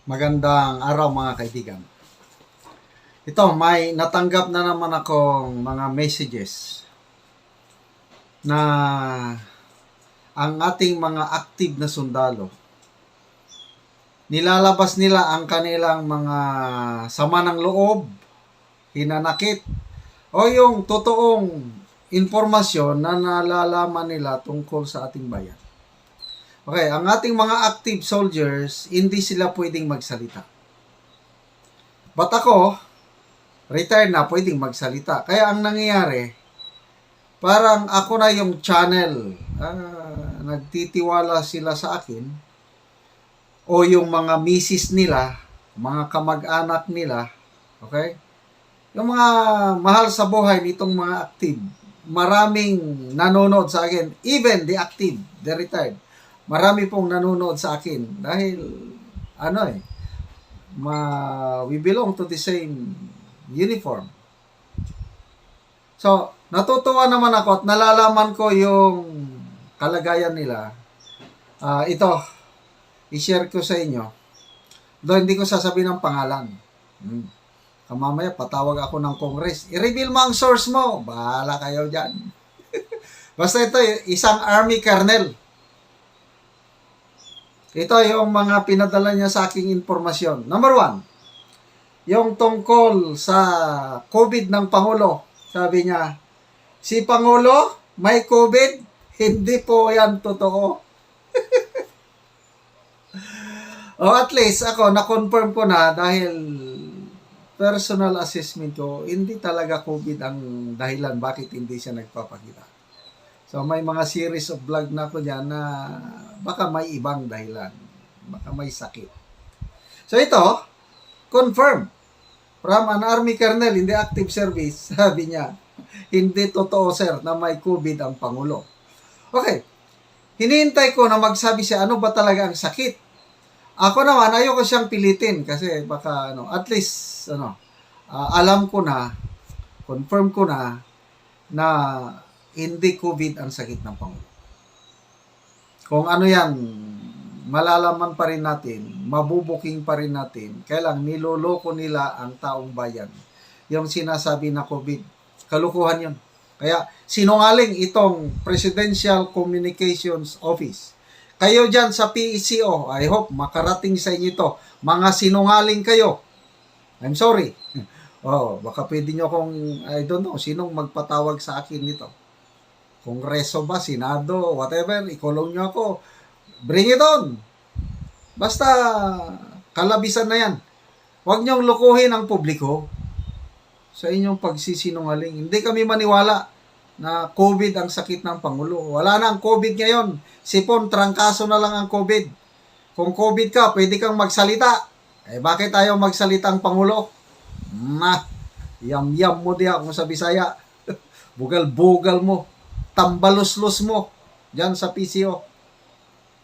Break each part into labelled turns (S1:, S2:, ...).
S1: Magandang araw mga kaibigan. Ito, may natanggap na naman akong mga messages na ang ating mga active na sundalo, nilalabas nila ang kanilang mga sama ng loob, hinanakit, o yung totoong informasyon na nalalaman nila tungkol sa ating bayan. Okay, ang ating mga active soldiers, hindi sila pwedeng magsalita. But ako, retired na, pwedeng magsalita. Kaya ang nangyayari, parang ako na yung channel. Nagtitiwala sila sa akin. O yung mga misis nila, mga kamag-anak nila, okay? Yung mga mahal sa buhay nitong mga active, maraming nanonood sa akin. Even the active, the retired. Marami pong nanonood sa akin dahil we belong to the same uniform. So, natutuwa naman ako at nalalaman ko yung kalagayan nila. Ito, i-share ko sa inyo. Though hindi ko sasabihin ng pangalan. Mamaya patawag ako ng Congress. I-reveal mo ang source mo. Bahala kayo dyan. Basta ito, isang army colonel. Ito yung mga pinadala niya sa aking informasyon. Number 1, yung tungkol sa COVID ng Pangulo. Sabi niya, si Pangulo may COVID? Hindi po yan totoo. O at least ako, na-confirm ko na dahil personal assessment ko, hindi talaga COVID ang dahilan bakit hindi siya nagpapakita. So, may mga series of vlog na ko dyan na baka may ibang dahilan. Baka may sakit. So, ito, confirm. From an army colonel in the active service, sabi niya, hindi totoo, sir, na may COVID ang Pangulo. Okay. Hinihintay ko na magsabi siya, ano ba talaga ang sakit? Ako naman, ayoko siyang pilitin kasi baka, at least, alam ko na, confirm ko na hindi COVID ang sakit ng Pangulo. Kung ano yan, malalaman pa rin natin, mabubuking pa rin natin, kailang niloloko nila ang taong bayan. Yung sinasabi na COVID, kalukuhan yun. Kaya sinungaling itong Presidential Communications Office. Kayo dyan sa PECO, I hope makarating sa inyo ito. Mga sinungaling kayo. I'm sorry. Baka pwede nyo kung, I don't know, sinong magpatawag sa akin nito. Kongreso ba, Senado, whatever, ikulong nyo ako. Bring it on. Basta, kalabisan na yan. Huwag nyong lukuhin ang publiko sa inyong pagsisinungaling. Hindi kami maniwala na COVID ang sakit ng Pangulo. Wala na ang COVID ngayon. Sipon, trangkaso na lang ang COVID. Kung COVID ka, pwede kang magsalita. Bakit ayaw magsalita ang Pangulo? Yam-yam mo diya kung sa Bisaya. Bugal-bugal mo. Tambalos-los mo dyan sa PCO.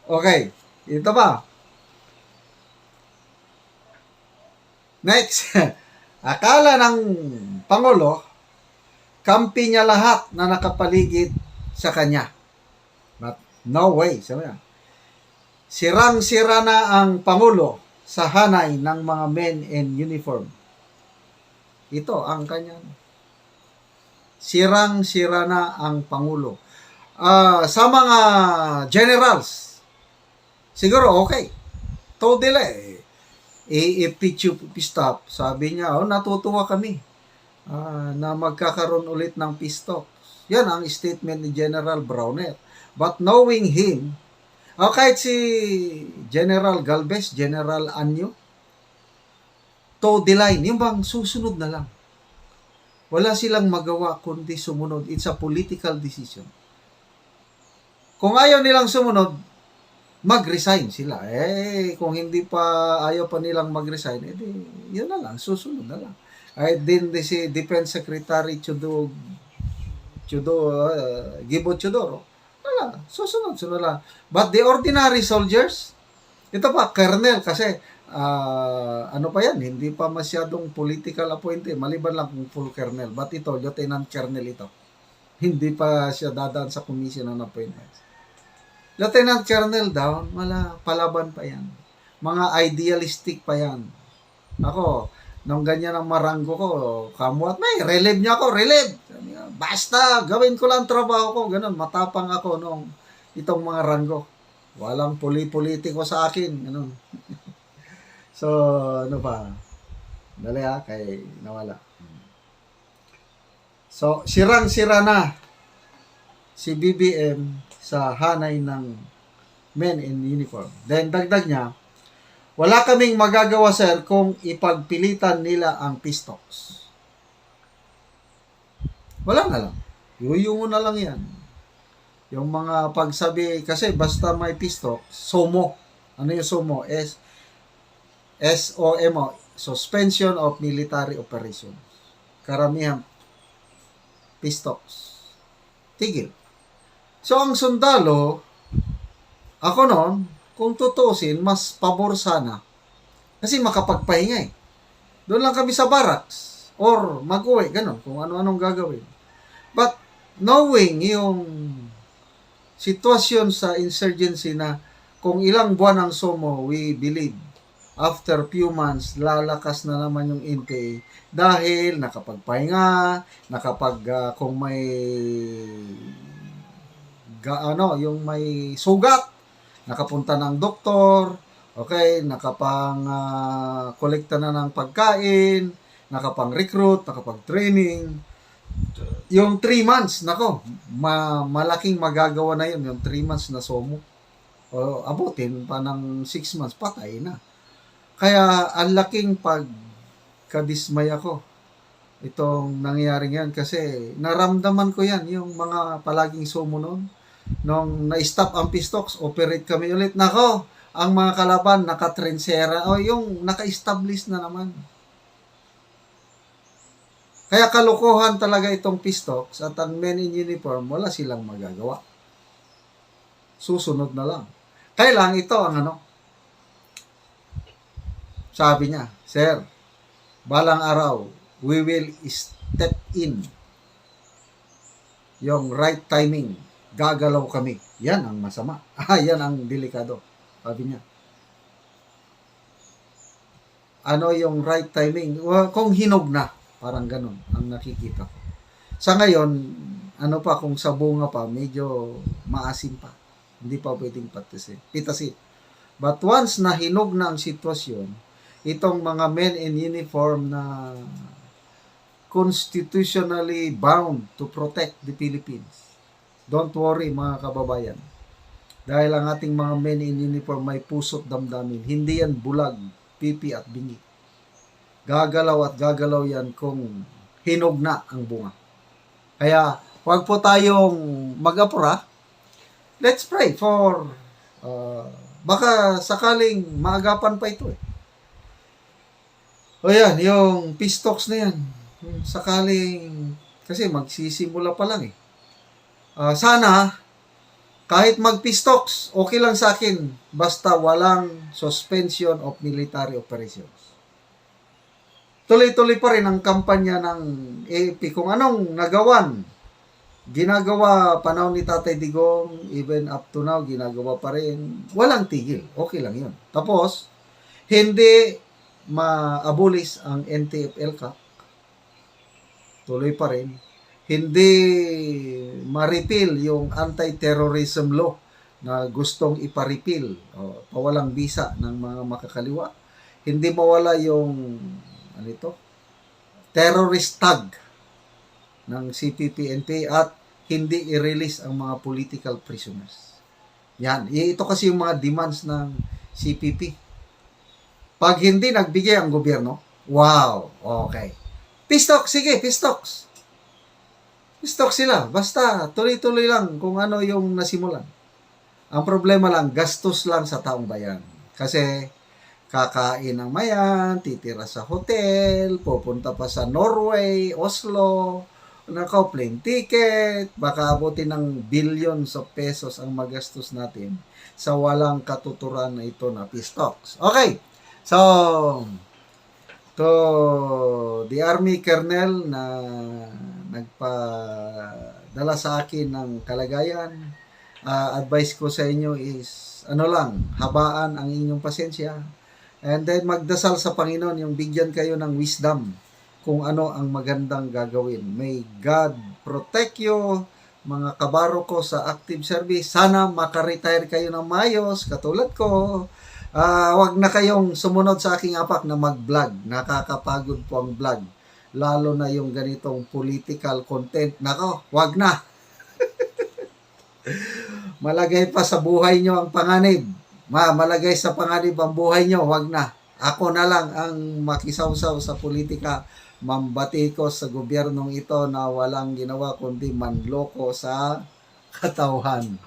S1: Okay, ito pa. Next, akala ng Pangulo, kampi niya lahat na nakapaligid sa kanya. But no way, sabi niya. Sirang-sira na ang Pangulo sa hanay ng mga men in uniform. Ito ang kanya. Sirang-sira na ang Pangulo. Sa mga generals, siguro okay. Told nila if you stop, sabi niya, natutuwa kami na magkakaroon ulit ng peace talks. Yan ang statement ni General Browner. But knowing him, kahit si General Galvez, General Anyo, told the line, yung bang susunod na lang. Wala silang magawa kundi sumunod. It's a political decision. Kung ayaw nilang sumunod, mag-resign sila. Kung hindi pa ayaw pa nilang mag-resign, yun na lang, susunod na lang. Then si Defense Secretary Gibo Chodoro, wala, susunod lang. But the ordinary soldiers, ito pa, colonel, kasi ano pa yan, hindi pa masyadong political appointee, maliban lang kung full colonel. But ito, lieutenant colonel ito. Hindi pa siya dadaan sa commission ng appointments. Lieutenant colonel daw, palaban pa yan. Mga idealistic pa yan. Ako, nung ganyan ang maranggo ko, kamuat, may relieve niya ako, relieve. Sabi niya, basta, gawin ko lang trabaho ko. Ganun, matapang ako nung itong mga ranggo. Walang politiko sa akin. Ganun. So, ano pa? Dali kay nawala. So, sirang-sira na si BBM sa hanay ng men in uniform. Then, dagdag niya, wala kaming magagawa, sir, kung ipagpilitan nila ang pistoks. Wala na lang. Yuyungo na lang yan. Yung mga pagsabi, kasi basta may pistok, SOMO. Ano yung SOMO? SOMO, Suspension of Military Operations. Karamihan, pistoks. Tigil. So, ang sundalo, ako noon, kung tutusin, mas pabor sana. Kasi makapagpahinga eh. Doon lang kami sa barracks. Or mag-uwi, ganun, kung ano-anong gagawin. But, knowing yung sitwasyon sa insurgency na kung ilang buwan ang SOMO, we believe, after few months, lalakas na naman yung NPA dahil nakapagpahinga, kung may yung may sugat, nakapunta ng doktor, okay, kolekta na ng pagkain, nakapang-recruit, nakapag-training. Yung 3 months, nako, malaking magagawa na yun, yung 3 months na SOMO. O abutin pa ng 6 months, patay na. Kaya, ang laking pagkadismay ako itong nangyayari yan kasi naramdaman ko yan, yung mga palaging SOMO noon. Nung na-stop ang pistoks, operate kami ulit. Nako, ang mga kalaban naka-trensera o yung naka-establish na naman. Kaya kalokohan talaga itong pistoks at ang men in uniform, wala silang magagawa. Susunod na lang. Kaya lang ito ang sabi niya, sir, balang araw, we will step in. Yung right timing, gagalaw kami. Yan ang masama. Yan ang delikado. Sabi niya. Ano yung right timing? Kung hinog na, parang ganun ang nakikita ko. Sa ngayon, kung sa bunga pa, medyo maasim pa. Hindi pa pwedeng pitasin. But once na hinog na ang sitwasyon, itong mga men in uniform na constitutionally bound to protect the Philippines. Don't worry mga kababayan. Dahil ang ating mga men in uniform may puso't damdamin. Hindi yan bulag, pipi at bingi. Gagalaw at gagalaw yan kung hinog na ang bunga. Kaya huwag po tayong mag-apura. Let's pray for baka sakaling maagapan pa ito eh. O yan, yung pistoks na yan. Sakaling, kasi magsisimula pa lang eh. Sana, kahit mag-pistoks, okay lang sa akin, basta walang suspension of military operations. Tuloy-tuloy pa rin ang kampanya ng AFP kung anong ginagawa panahon ni Tatay Digong, even up to now, ginagawa pa rin. Walang tigil. Okay lang yun. Tapos, hindi ma-abolish ang NTF-ELCAC. Tuloy pa rin. Hindi ma-repeal yung anti-terrorism law na gustong ipa-repeal o pawalang bisa ng mga makakaliwa. Hindi mawala yung terrorist tag ng CPP-NPA at hindi i-release ang mga political prisoners. Yan. Ito kasi yung mga demands ng CPP. Pag hindi nagbigay ang gobyerno, wow, okay. Pistoks, sige, pistoks. Pistoks sila. Basta, tuloy-tuloy lang kung ano yung nasimulan. Ang problema lang, gastos lang sa taong bayan. Kasi, kakain ng mayan, titira sa hotel, pupunta pa sa Norway, Oslo, plane ticket, baka abutin ng billions of pesos ang magastos natin sa walang katuturan na ito na pistoks. Okay, so, to the Army Colonel na nagpadala sa akin ng kalagayan, advice ko sa inyo is, ano lang, habaan ang inyong pasensya. And then magdasal sa Panginoon, yung bigyan kayo ng wisdom kung ano ang magandang gagawin. May God protect you, mga kabaro ko sa active service. Sana makaretire kayo ng mayos, katulad ko. Wag na kayong sumunod sa aking apak na mag-vlog. Nakakapagod po ang vlog. Lalo na yung ganitong political content. Nako, wag na. Malagay pa sa buhay nyo ang panganib. Malagay sa panganib ang buhay nyo, wag na. Ako na lang ang makisawsaw sa politika. Mambatikos sa gobyernong ito na walang ginawa kundi manloko sa katauhan.